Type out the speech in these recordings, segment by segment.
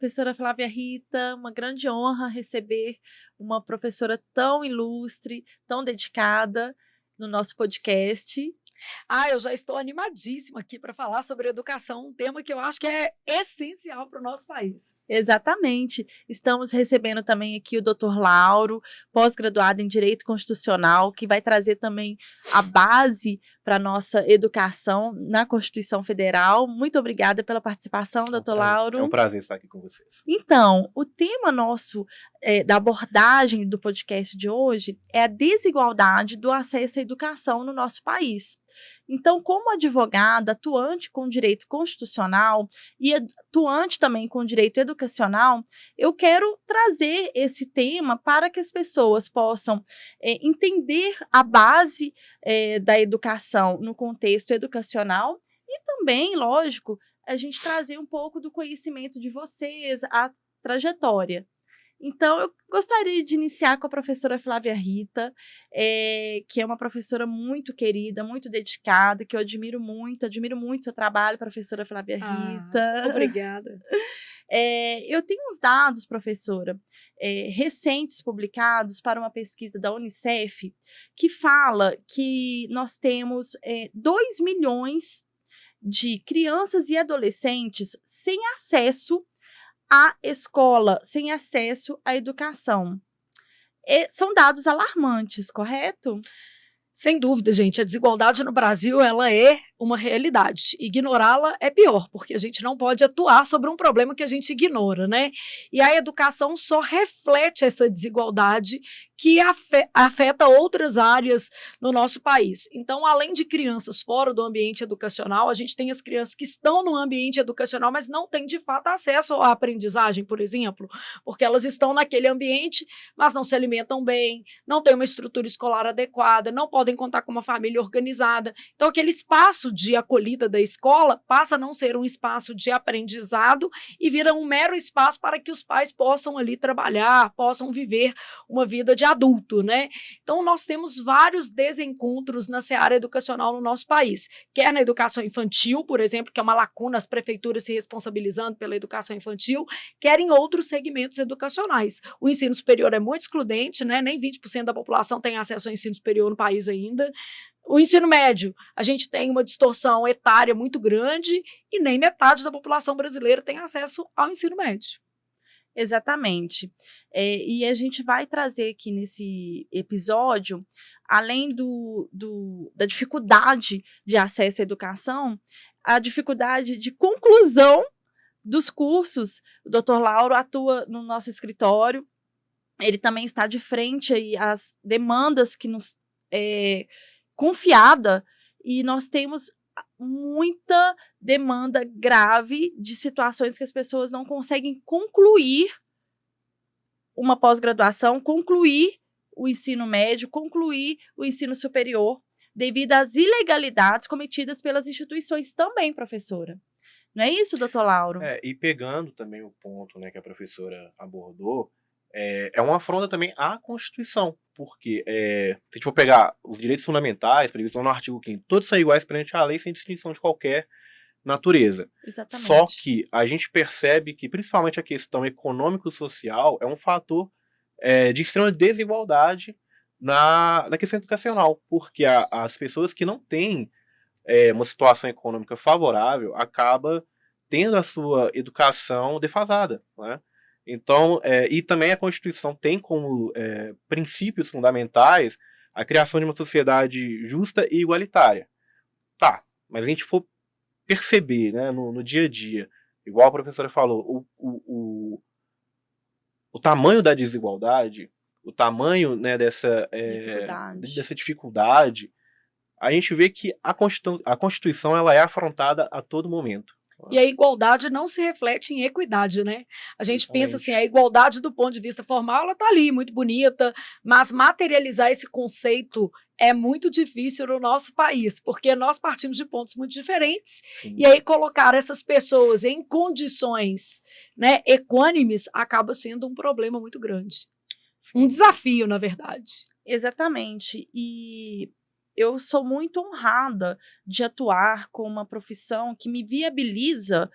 professora Flávia Rita, uma grande honra receber uma professora tão ilustre, tão dedicada no nosso podcast. Eu já estou animadíssima aqui para falar sobre educação, um tema que eu acho que é essencial para o nosso país. Exatamente. Estamos recebendo também aqui o Dr. Lauro, pós-graduado em Direito Constitucional, que vai trazer também a base para a nossa educação na Constituição Federal. Muito obrigada pela participação, Dr. Lauro. É um prazer estar aqui com vocês. Então, o tema nosso da abordagem do podcast de hoje é a desigualdade do acesso à educação no nosso país. Então, como advogada atuante com direito constitucional e atuante também com direito educacional, eu quero trazer esse tema para que as pessoas possam entender a base da educação no contexto educacional e também, lógico, a gente trazer um pouco do conhecimento de vocês, a trajetória. Então, eu gostaria de iniciar com a professora Flávia Rita, que é uma professora muito querida, muito dedicada, que eu admiro muito seu trabalho, professora Flávia Rita. Obrigada. Eu tenho uns dados, professora, recentes publicados para uma pesquisa da Unicef, que fala que nós temos 2 milhões de crianças e adolescentes sem acesso à escola, sem acesso à educação. São dados alarmantes, correto? Sem dúvida, gente. A desigualdade no Brasil, ela é uma realidade. Ignorá-la é pior, porque a gente não pode atuar sobre um problema que a gente ignora, né? E a educação só reflete essa desigualdade que afeta outras áreas no nosso país. Então, além de crianças fora do ambiente educacional, a gente tem as crianças que estão no ambiente educacional, mas não têm, de fato, acesso à aprendizagem, por exemplo, porque elas estão naquele ambiente, mas não se alimentam bem, não têm uma estrutura escolar adequada, não podem contar com uma família organizada. Então, aquele espaço de acolhida da escola passa a não ser um espaço de aprendizado e vira um mero espaço para que os pais possam ali trabalhar, possam viver uma vida de adulto, né? Então, nós temos vários desencontros na seara educacional no nosso país, quer na educação infantil, por exemplo, que é uma lacuna, as prefeituras se responsabilizando pela educação infantil, quer em outros segmentos educacionais. O ensino superior é muito excludente, né? Nem 20% da população tem acesso ao ensino superior no país ainda. O ensino médio, a gente tem uma distorção etária muito grande e nem metade da população brasileira tem acesso ao ensino médio. Exatamente. E a gente vai trazer aqui nesse episódio, além da dificuldade de acesso à educação, a dificuldade de conclusão dos cursos. O Dr. Lauro atua no nosso escritório, ele também está de frente aí às demandas que nos confiada, e nós temos muita demanda grave de situações que as pessoas não conseguem concluir uma pós-graduação, concluir o ensino médio, concluir o ensino superior, devido às ilegalidades cometidas pelas instituições também, professora. Não é isso, doutor Lauro? E pegando também o ponto, né, que a professora abordou, é uma afronta também à Constituição, porque se a gente for pegar os direitos fundamentais, previstos no artigo 5º, todos são iguais perante a lei, sem distinção de qualquer natureza. Exatamente. Só que a gente percebe que, principalmente a questão econômico-social, é um fator de extrema desigualdade na questão educacional, porque as pessoas que não têm uma situação econômica favorável acabam tendo a sua educação defasada, né? Então, e também a Constituição tem como princípios fundamentais a criação de uma sociedade justa e igualitária. Tá, mas a gente for perceber, né, no dia a dia, igual a professora falou, o tamanho da desigualdade, o tamanho, né, dessa dificuldade, a gente vê que a Constituição ela é afrontada a todo momento. E a igualdade não se reflete em equidade, né? A gente pensa assim, a igualdade do ponto de vista formal, ela tá ali, muito bonita, mas materializar esse conceito é muito difícil no nosso país, porque nós partimos de pontos muito diferentes. Sim. E aí colocar essas pessoas em condições, né, equânimes acaba sendo um problema muito grande. Um desafio, na verdade. Exatamente. E eu sou muito honrada de atuar com uma profissão que me viabiliza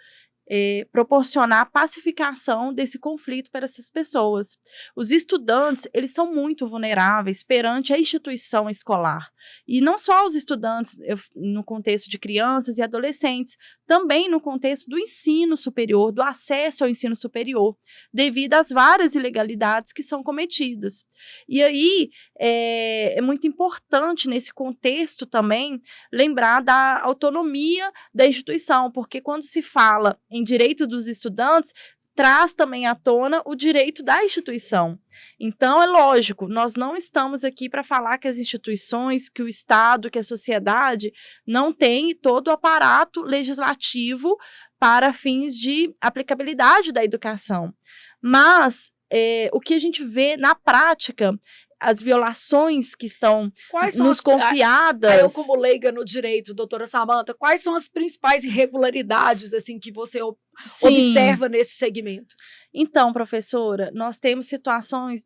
proporcionar a pacificação desse conflito para essas pessoas. Os estudantes, eles são muito vulneráveis perante a instituição escolar. E não só os estudantes no contexto de crianças e adolescentes, também no contexto do ensino superior, do acesso ao ensino superior, devido às várias ilegalidades que são cometidas. E aí, é muito importante nesse contexto também lembrar da autonomia da instituição, porque quando se fala em direitos dos estudantes, traz também à tona o direito da instituição. Então, é lógico, nós não estamos aqui para falar que as instituições, que o Estado, que a sociedade não tem todo o aparato legislativo para fins de aplicabilidade da educação. Mas o que a gente vê na prática, as violações que estão nos confiadas. Eu, como leiga no direito, doutora Samantha, quais são as principais irregularidades assim, que você observa nesse segmento? Então, professora, nós temos situações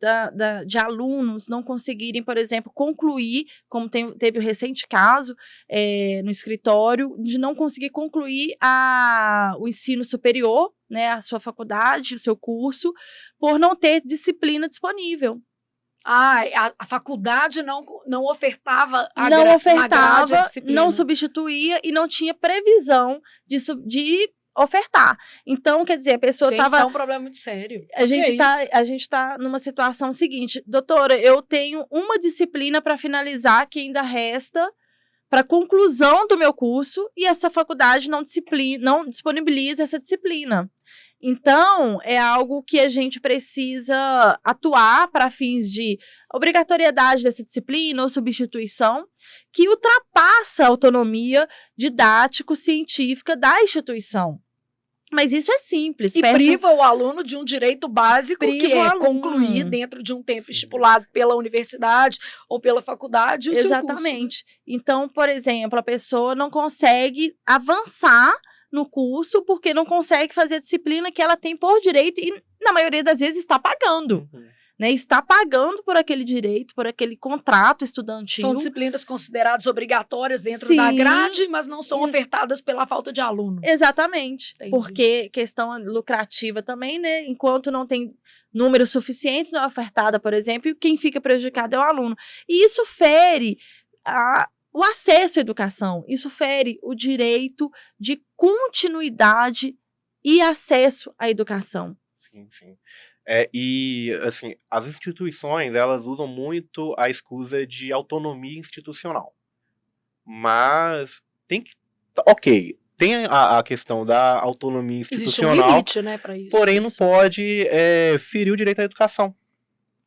de alunos não conseguirem, por exemplo, concluir, como teve o recente caso no escritório, de não conseguir concluir o ensino superior, né, a sua faculdade, o seu curso, por não ter disciplina disponível. A faculdade não ofertava a disciplina. Não substituía e não tinha previsão de ofertar. Então, quer dizer, a pessoa estava... Isso é um problema muito sério. A gente tá numa situação seguinte. Doutora, eu tenho uma disciplina para finalizar que ainda resta para conclusão do meu curso e essa faculdade não disponibiliza essa disciplina. Então, é algo que a gente precisa atuar para fins de obrigatoriedade dessa disciplina ou substituição, que ultrapassa a autonomia didático-científica da instituição. Mas isso é simples. E priva o aluno de um direito básico, que é concluir dentro de um tempo estipulado pela universidade ou pela faculdade o seu curso. Exatamente. Então, por exemplo, a pessoa não consegue avançar no curso porque não consegue fazer a disciplina que ela tem por direito e, na maioria das vezes, está pagando. Né, está pagando por aquele direito, por aquele contrato estudantil. São disciplinas consideradas obrigatórias dentro da grade, mas não são ofertadas pela falta de aluno. Exatamente. Entendi. Porque questão lucrativa também, né? Enquanto não tem números suficientes, não é ofertada, por exemplo, e quem fica prejudicado é o aluno. E isso fere o acesso à educação, isso fere o direito de continuidade e acesso à educação. Sim, sim. E, assim, as instituições, elas usam muito a escusa de autonomia institucional. Mas tem que... Ok, tem a questão da autonomia institucional. Existe um limite, né, para isso. Porém, não pode ferir o direito à educação.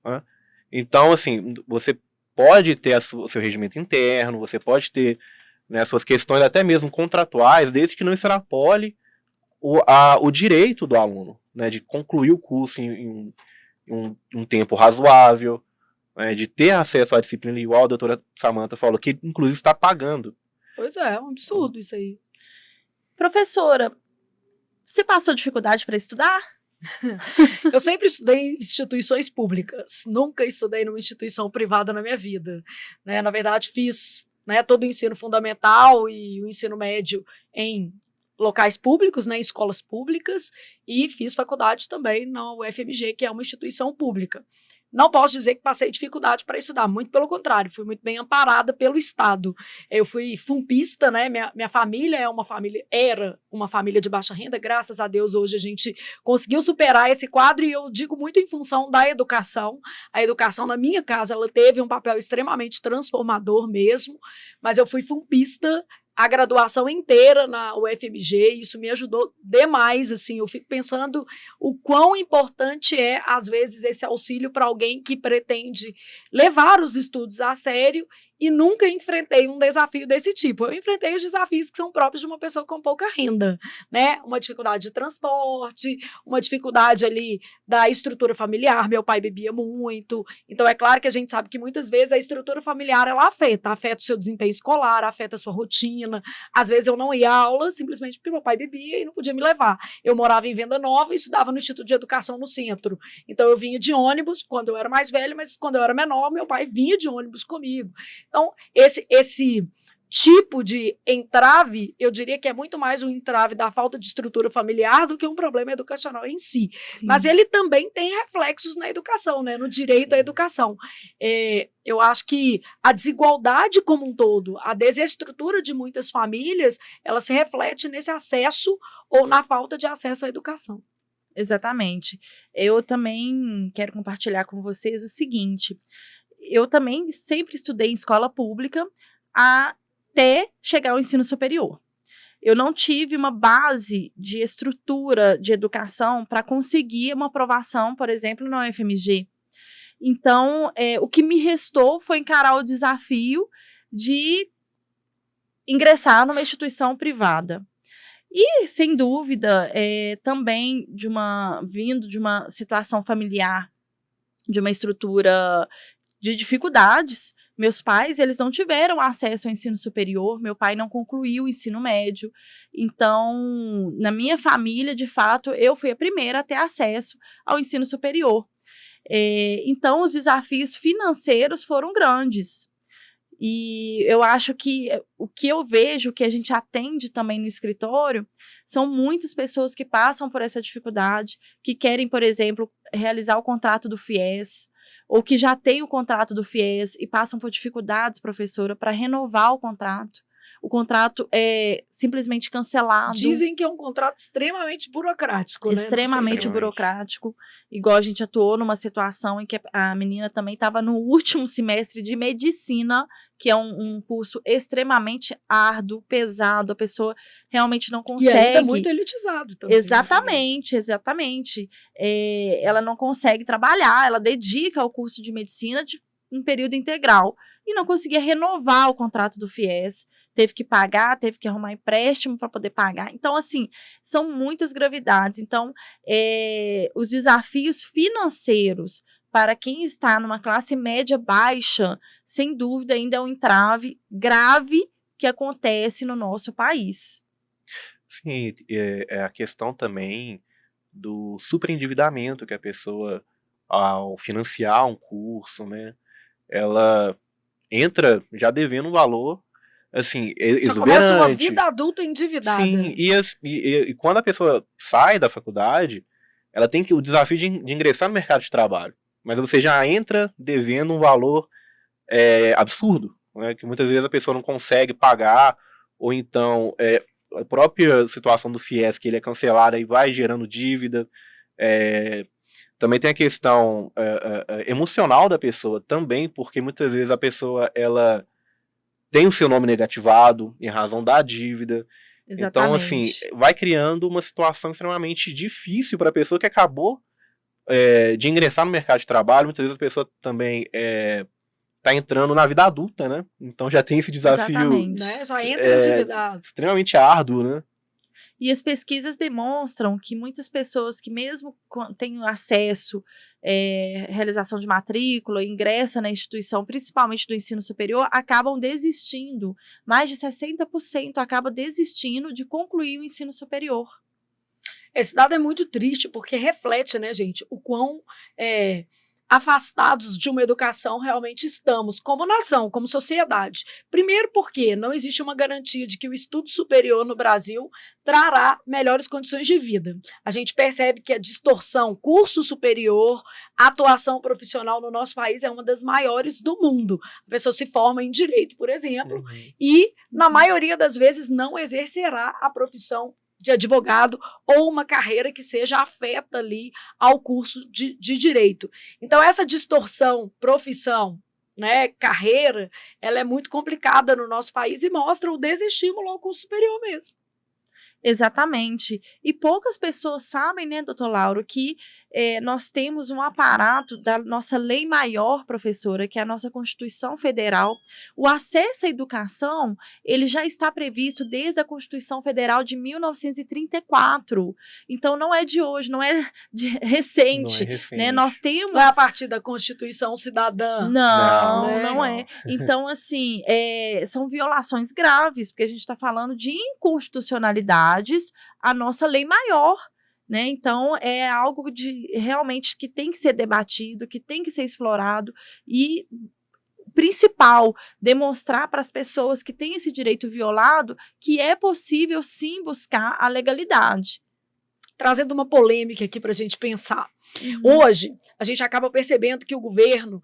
Né? Então, assim, você pode ter o seu regimento interno, você pode ter, né, as suas questões até mesmo contratuais, desde que não extrapole o direito do aluno, né, de concluir o curso em um tempo razoável, né, de ter acesso à disciplina igual a doutora Samantha falou, que inclusive está pagando. Pois é um absurdo isso aí. Professora, você passou dificuldade para estudar? Eu sempre estudei em instituições públicas, nunca estudei numa instituição privada na minha vida. Né? Na verdade, fiz, né, todo o ensino fundamental e o ensino médio em locais públicos, né, em escolas públicas, e fiz faculdade também na UFMG, que é uma instituição pública. Não posso dizer que passei dificuldade para estudar, muito pelo contrário, fui muito bem amparada pelo Estado. Eu fui fumpista, né? Minha família era uma família de baixa renda, graças a Deus hoje a gente conseguiu superar esse quadro e eu digo muito em função da educação. A educação na minha casa, ela teve um papel extremamente transformador mesmo, mas eu fui fumpista a graduação inteira na UFMG, isso me ajudou demais, assim, eu fico pensando o quão importante é, às vezes, esse auxílio para alguém que pretende levar os estudos a sério e nunca enfrentei um desafio desse tipo. Eu enfrentei os desafios que são próprios de uma pessoa com pouca renda, né? Uma dificuldade de transporte, uma dificuldade ali da estrutura familiar. Meu pai bebia muito, então é claro que a gente sabe que muitas vezes a estrutura familiar ela afeta o seu desempenho escolar, afeta a sua rotina. Às vezes eu não ia à aula simplesmente porque meu pai bebia e não podia me levar. Eu morava em Venda Nova e estudava no Instituto de Educação no centro. Então eu vinha de ônibus quando eu era mais velho, mas quando eu era menor, meu pai vinha de ônibus comigo. Então, esse tipo de entrave, eu diria que é muito mais um entrave da falta de estrutura familiar do que um problema educacional em si. Sim. Mas ele também tem reflexos na educação, né, no direito à educação. Eu acho que a desigualdade como um todo, a desestrutura de muitas famílias, ela se reflete nesse acesso ou na falta de acesso à educação. Exatamente. Eu também quero compartilhar com vocês o seguinte, eu também sempre estudei em escola pública até chegar ao ensino superior. Eu não tive uma base de estrutura de educação para conseguir uma aprovação, por exemplo, na UFMG. Então, o que me restou foi encarar o desafio de ingressar numa instituição privada. E, sem dúvida, também vindo de uma situação familiar, de uma estrutura de dificuldades. Meus pais, eles não tiveram acesso ao ensino superior, meu pai não concluiu o ensino médio. Então, na minha família, de fato, eu fui a primeira a ter acesso ao ensino superior. Então, os desafios financeiros foram grandes. E eu acho que o que eu vejo, que a gente atende também no escritório, são muitas pessoas que passam por essa dificuldade, que querem, por exemplo, realizar o contrato do FIES, ou que já têm o contrato do FIES e passam por dificuldades, professora, para renovar o contrato. O contrato é simplesmente cancelado. Dizem que é um contrato extremamente burocrático, né? Extremamente burocrático. Igual a gente atuou numa situação em que a menina também estava no último semestre de medicina, que é um curso extremamente árduo, pesado, a pessoa realmente não consegue. E ainda muito elitizado também. Exatamente. Ela não consegue trabalhar, ela dedica ao curso de medicina um período integral e não conseguia renovar o contrato do FIES. Teve que pagar, teve que arrumar empréstimo para poder pagar. Então, assim, são muitas gravidades. Então, os desafios financeiros para quem está numa classe média baixa, sem dúvida, ainda é um entrave grave que acontece no nosso país. Sim, é a questão também do superendividamento que a pessoa, ao financiar um curso, né, ela entra já devendo um valor assim, exuberante. Já começa uma vida adulta endividada. Sim, e quando a pessoa sai da faculdade, ela tem o desafio de ingressar no mercado de trabalho. Mas você já entra devendo um valor absurdo, né, que muitas vezes a pessoa não consegue pagar, ou então a própria situação do FIES, que ele é cancelado e vai gerando dívida. Também tem a questão emocional da pessoa também, porque muitas vezes a pessoa ela tem o seu nome negativado em razão da dívida. Exatamente. Então, assim, vai criando uma situação extremamente difícil para a pessoa que acabou de ingressar no mercado de trabalho. Muitas vezes a pessoa também está entrando na vida adulta, né? Então já tem esse desafio, né? Já entra endividado. Extremamente árduo, né? E as pesquisas demonstram que muitas pessoas que mesmo têm acesso, realização de matrícula, ingressa na instituição, principalmente do ensino superior, acabam desistindo. Mais de 60% acabam desistindo de concluir o ensino superior. Esse dado é muito triste porque reflete, né, gente, o quão afastados de uma educação realmente estamos, como nação, como sociedade. Primeiro porque não existe uma garantia de que o estudo superior no Brasil trará melhores condições de vida. A gente percebe que a distorção curso superior, atuação profissional no nosso país é uma das maiores do mundo. A pessoa se forma em direito, por exemplo, e na maioria das vezes não exercerá a profissão de advogado ou uma carreira que seja afeta ali ao curso de direito. Então, essa distorção, profissão, né, carreira, ela é muito complicada no nosso país e mostra o desestímulo ao curso superior mesmo. Exatamente. E poucas pessoas sabem, né, doutor Lauro, que nós temos um aparato da nossa lei maior, professora, que é a nossa Constituição Federal. O acesso à educação, ele já está previsto desde a Constituição Federal de 1934. Então, não é de hoje, não é recente. Né? Nós temos... Não é a partir da Constituição Cidadã. Não é. Então, assim, são violações graves, porque a gente está falando de inconstitucionalidades à nossa lei maior. Né? Então, é algo realmente que tem que ser debatido, que tem que ser explorado, e principal, demonstrar para as pessoas que têm esse direito violado que é possível sim buscar a legalidade. Trazendo uma polêmica aqui para a gente pensar. Hoje, a gente acaba percebendo que o governo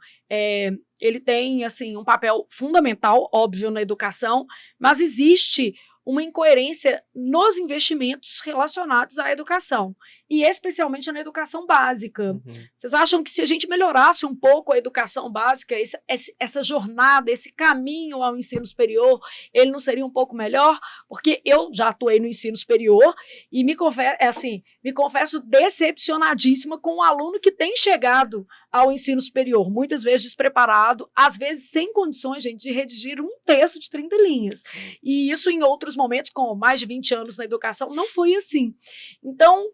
ele tem assim, um papel fundamental, óbvio, na educação, mas existe uma incoerência nos investimentos relacionados à educação, e especialmente na educação básica. Vocês acham que se a gente melhorasse um pouco a educação básica, essa jornada, esse caminho ao ensino superior, ele não seria um pouco melhor? Porque eu já atuei no ensino superior e me confesso decepcionadíssima com um aluno que tem chegado ao ensino superior, muitas vezes despreparado, às vezes sem condições, gente, de redigir um texto de 30 linhas. E isso em outros momentos, com mais de 20 anos na educação, não foi assim. Então,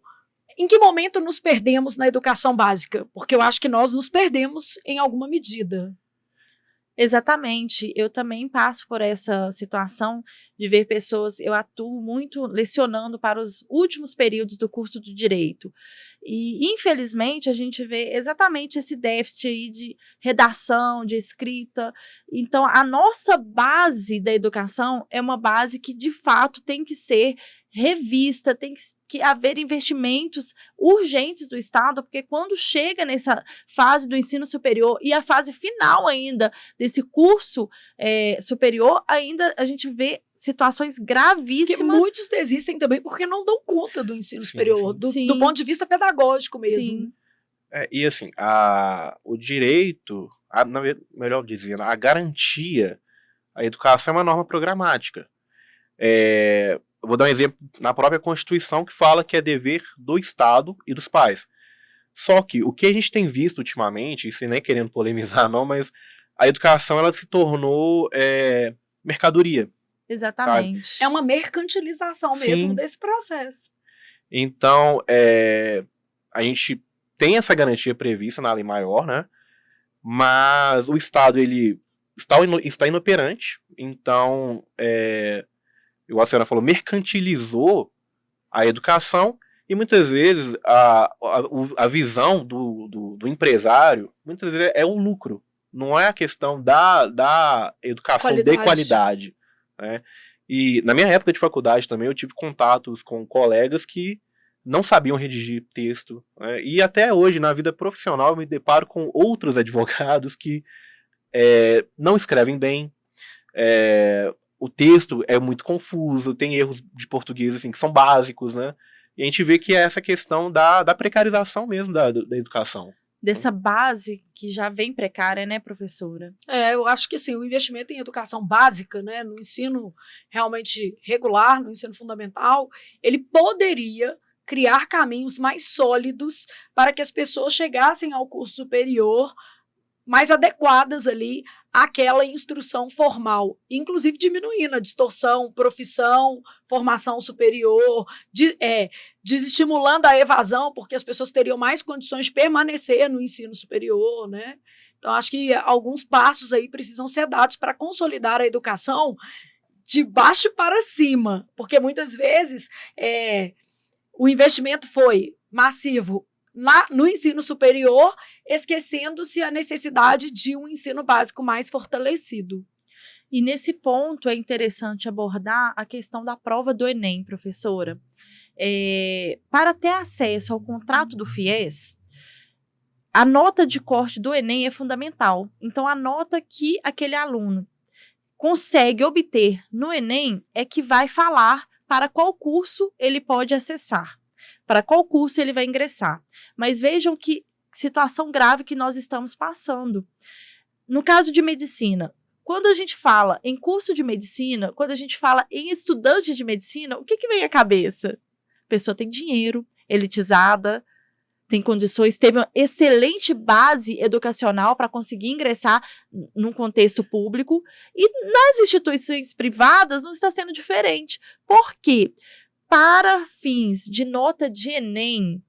em que momento nos perdemos na educação básica? Porque eu acho que nós nos perdemos em alguma medida. Exatamente, eu também passo por essa situação de ver pessoas, eu atuo muito lecionando para os últimos períodos do curso de Direito, e infelizmente a gente vê exatamente esse déficit aí de redação, de escrita. Então a nossa base da educação é uma base que de fato tem que ser revista, tem que haver investimentos urgentes do Estado, porque quando chega nessa fase do ensino superior e a fase final ainda desse curso superior, ainda a gente vê situações gravíssimas. Que muitos desistem também porque não dão conta do ensino superior, do ponto de vista pedagógico mesmo. Sim. E assim, o direito, melhor dizendo, a garantia, a educação é uma norma programática. Eu vou dar um exemplo na própria Constituição, que fala que é dever do Estado e dos pais. Só que o que a gente tem visto ultimamente, e nem querendo polemizar não, mas a educação ela se tornou mercadoria. Exatamente. Sabe? É uma mercantilização mesmo desse processo. Então, a gente tem essa garantia prevista na lei maior, né? Mas o Estado ele está inoperante. Então, igual a senhora falou, mercantilizou a educação, e muitas vezes a visão do empresário, muitas vezes é o lucro, não é a questão da educação de qualidade. Né? E na minha época de faculdade também eu tive contatos com colegas que não sabiam redigir texto, né? E até hoje na vida profissional eu me deparo com outros advogados que não escrevem bem, o texto é muito confuso, tem erros de português assim, que são básicos, né? E a gente vê que é essa questão da precarização mesmo da educação. Dessa base que já vem precária, né, professora? Eu acho que sim, o investimento em educação básica, né, no ensino realmente regular, no ensino fundamental, ele poderia criar caminhos mais sólidos para que as pessoas chegassem ao curso superior mais adequadas ali àquela instrução formal, inclusive diminuindo a distorção, profissão, formação superior, desestimulando a evasão, porque as pessoas teriam mais condições de permanecer no ensino superior, né? Então, acho que alguns passos aí precisam ser dados para consolidar a educação de baixo para cima, porque muitas vezes o investimento foi massivo no ensino superior, esquecendo-se a necessidade de um ensino básico mais fortalecido. E nesse ponto é interessante abordar a questão da prova do Enem, professora. Para ter acesso ao contrato do FIES, a nota de corte do Enem é fundamental. Então, a nota que aquele aluno consegue obter no Enem é que vai falar para qual curso ele pode acessar, para qual curso ele vai ingressar. Mas vejam que situação grave que nós estamos passando. No caso de medicina, quando a gente fala em curso de medicina, quando a gente fala em estudante de medicina, o que vem à cabeça? A pessoa tem dinheiro, elitizada, tem condições, teve uma excelente base educacional para conseguir ingressar num contexto público, e nas instituições privadas não está sendo diferente. Por quê? Para fins de nota de Enem,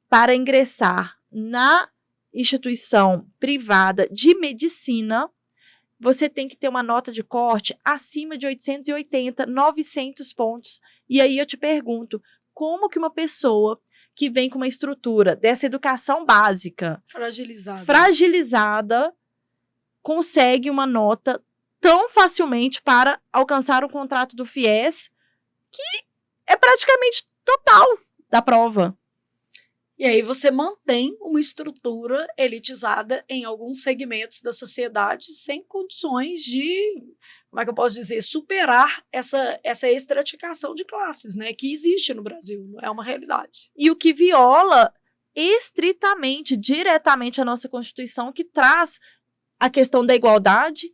para ingressar na instituição privada de medicina, você tem que ter uma nota de corte acima de 880, 900 pontos. E aí eu te pergunto, como que uma pessoa que vem com uma estrutura dessa educação básica fragilizada consegue uma nota tão facilmente para alcançar o contrato do FIES, que é praticamente total da prova. E aí você mantém uma estrutura elitizada em alguns segmentos da sociedade sem condições de, como é que eu posso dizer, superar essa estratificação de classes, né, que existe no Brasil, é uma realidade. E o que viola estritamente, diretamente a nossa Constituição, que traz a questão da igualdade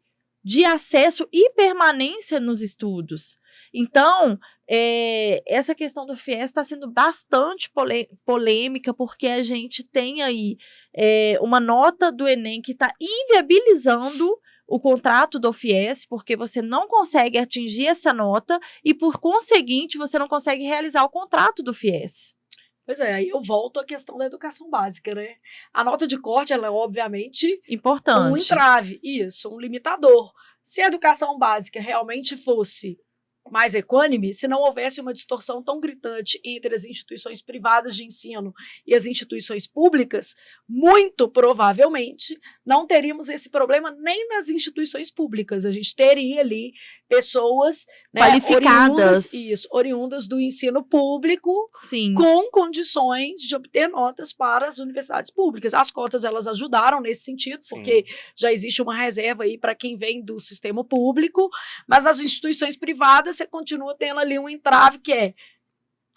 de acesso e permanência nos estudos. Então, essa questão do FIES está sendo bastante polêmica, porque a gente tem aí uma nota do Enem que está inviabilizando o contrato do FIES, porque você não consegue atingir essa nota e, por conseguinte, você não consegue realizar o contrato do FIES. Pois é, aí eu volto à questão da educação básica, né? A nota de corte, ela é obviamente importante. Um entrave, isso, um limitador. Se a educação básica realmente fosse mais equânime, se não houvesse uma distorção tão gritante entre as instituições privadas de ensino e as instituições públicas, muito provavelmente não teríamos esse problema nem nas instituições públicas. A gente teria ali pessoas, né, qualificadas, oriundas do ensino público, sim, com condições de obter notas para as universidades públicas. As cotas, elas ajudaram nesse sentido, sim, porque já existe uma reserva aí para quem vem do sistema público, mas nas instituições privadas você continua tendo ali um entrave que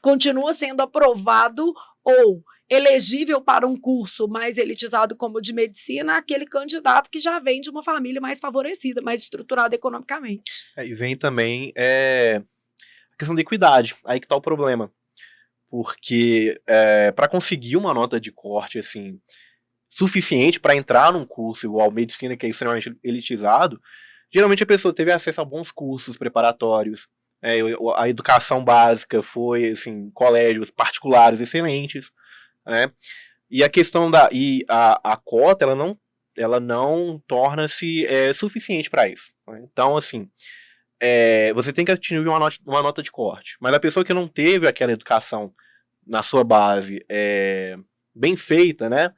continua sendo aprovado ou elegível para um curso mais elitizado como o de medicina aquele candidato que já vem de uma família mais favorecida, mais estruturada economicamente. E vem também a questão da equidade, aí que está o problema. Porque para conseguir uma nota de corte assim, suficiente para entrar num curso igual medicina, que é extremamente elitizado, geralmente a pessoa teve acesso a bons cursos preparatórios, a educação básica foi, assim, colégios particulares excelentes, né? E a questão a cota, ela não torna-se suficiente para isso. Né? Então, assim, você tem que atingir uma nota de corte, mas a pessoa que não teve aquela educação na sua base bem feita, né?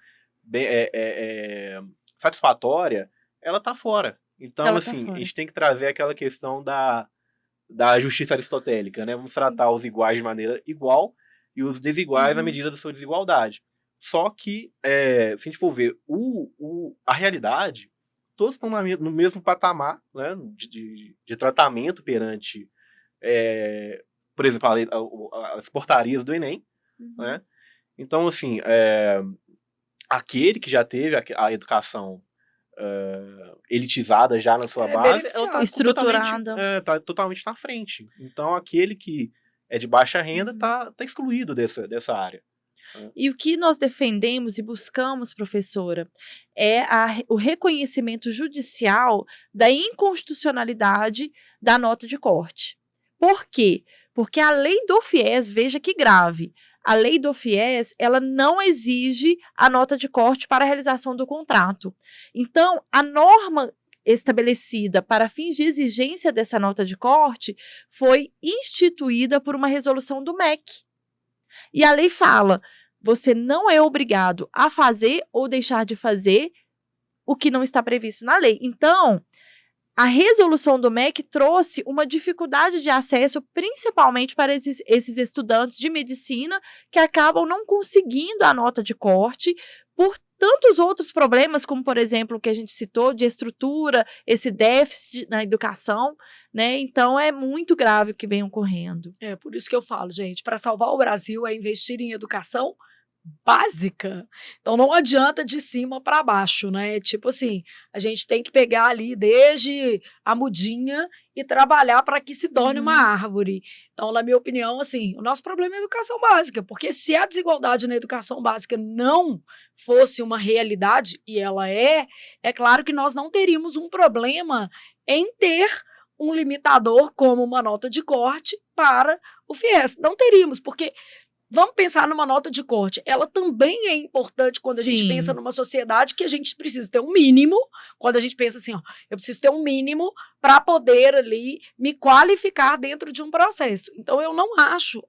Satisfatória, ela está fora. Então, assim, a gente tem que trazer aquela questão da justiça aristotélica, né? Vamos tratar os iguais de maneira igual e os desiguais à medida da sua desigualdade. Só que, se a gente for ver a realidade, todos estão no mesmo patamar, né, de tratamento perante, por exemplo, as portarias do Enem. Né? Então, assim, aquele que já teve a educação elitizada já na sua base, ela está estruturada, tá totalmente na frente. Então, aquele que é de baixa renda tá excluído dessa área. E o que nós defendemos e buscamos, professora, é o reconhecimento judicial da inconstitucionalidade da nota de corte. Por quê? Porque a lei do FIES, veja que grave, a lei do FIES, ela não exige a nota de corte para a realização do contrato. Então, a norma estabelecida para fins de exigência dessa nota de corte foi instituída por uma resolução do MEC. E a lei fala, você não é obrigado a fazer ou deixar de fazer o que não está previsto na lei. Então, a resolução do MEC trouxe uma dificuldade de acesso, principalmente para esses estudantes de medicina que acabam não conseguindo a nota de corte por tantos outros problemas, como, por exemplo, o que a gente citou, de estrutura, esse déficit na educação, né? Então, é muito grave o que vem ocorrendo. É por isso que eu falo, gente, para salvar o Brasil é investir em educação básica. Então não adianta de cima para baixo, né? Tipo assim, a gente tem que pegar ali desde a mudinha e trabalhar para que se torne uma árvore. Então, na minha opinião, assim, o nosso problema é a educação básica, porque se a desigualdade na educação básica não fosse uma realidade, e ela é claro que nós não teríamos um problema em ter um limitador como uma nota de corte para o FIES. Não teríamos, porque vamos pensar numa nota de corte. Ela também é importante quando a gente pensa numa sociedade que a gente precisa ter um mínimo. Quando a gente pensa assim, ó, eu preciso ter um mínimo para poder ali me qualificar dentro de um processo. Então, eu não acho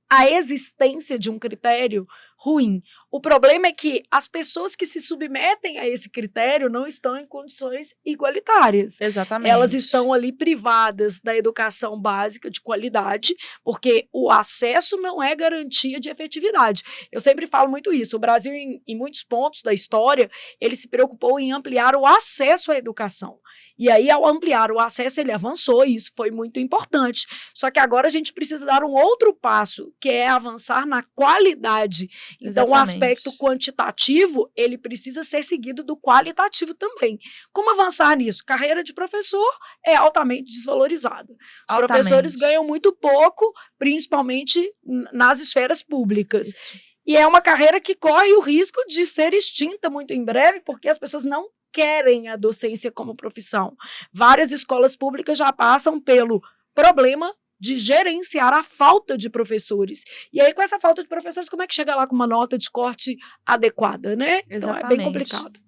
a existência de um critério ruim. O problema é que as pessoas que se submetem a esse critério não estão em condições igualitárias. Exatamente. Elas estão ali privadas da educação básica de qualidade, porque o acesso não é garantia de efetividade. Eu sempre falo muito isso. O Brasil, em muitos pontos da história, ele se preocupou em ampliar o acesso à educação. E aí, ao ampliar o acesso, ele avançou, e isso foi muito importante. Só que agora a gente precisa dar um outro passo, que é avançar na qualidade. Então, o aspecto quantitativo, ele precisa ser seguido do qualitativo também. Como avançar nisso? Carreira de professor é altamente desvalorizada. Os professores ganham muito pouco, principalmente nas esferas públicas. Isso. E é uma carreira que corre o risco de ser extinta muito em breve, porque as pessoas não querem a docência como profissão. Várias escolas públicas já passam pelo problema de gerenciar a falta de professores. E aí, com essa falta de professores, como é que chega lá com uma nota de corte adequada, né? Então, é bem complicado.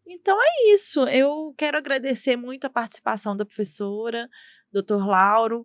Então, é isso. Eu quero agradecer muito a participação da professora, Dr. Lauro,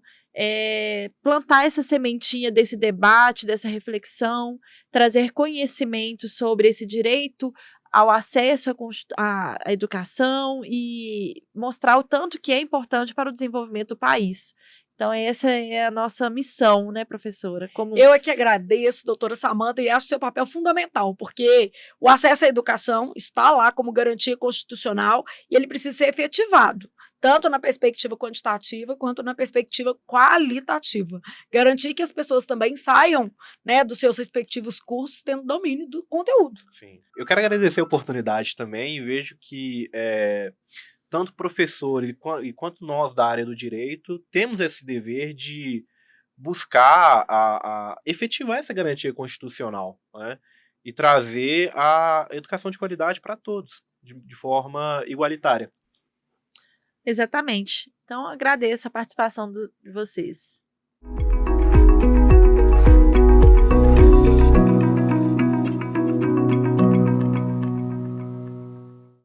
plantar essa sementinha desse debate, dessa reflexão, trazer conhecimento sobre esse direito ao acesso à educação e mostrar o tanto que é importante para o desenvolvimento do país. Então, essa é a nossa missão, né, professora? Eu é que agradeço, doutora Samanta, e acho seu papel fundamental, porque o acesso à educação está lá como garantia constitucional e ele precisa ser efetivado, tanto na perspectiva quantitativa quanto na perspectiva qualitativa. Garantir que as pessoas também saiam, né, dos seus respectivos cursos tendo domínio do conteúdo. Sim. Eu quero agradecer a oportunidade também e vejo que tanto professores quanto nós da área do direito temos esse dever de buscar efetivar essa garantia constitucional, né, e trazer a educação de qualidade para todos, de forma igualitária. Exatamente. Então, agradeço a participação de vocês.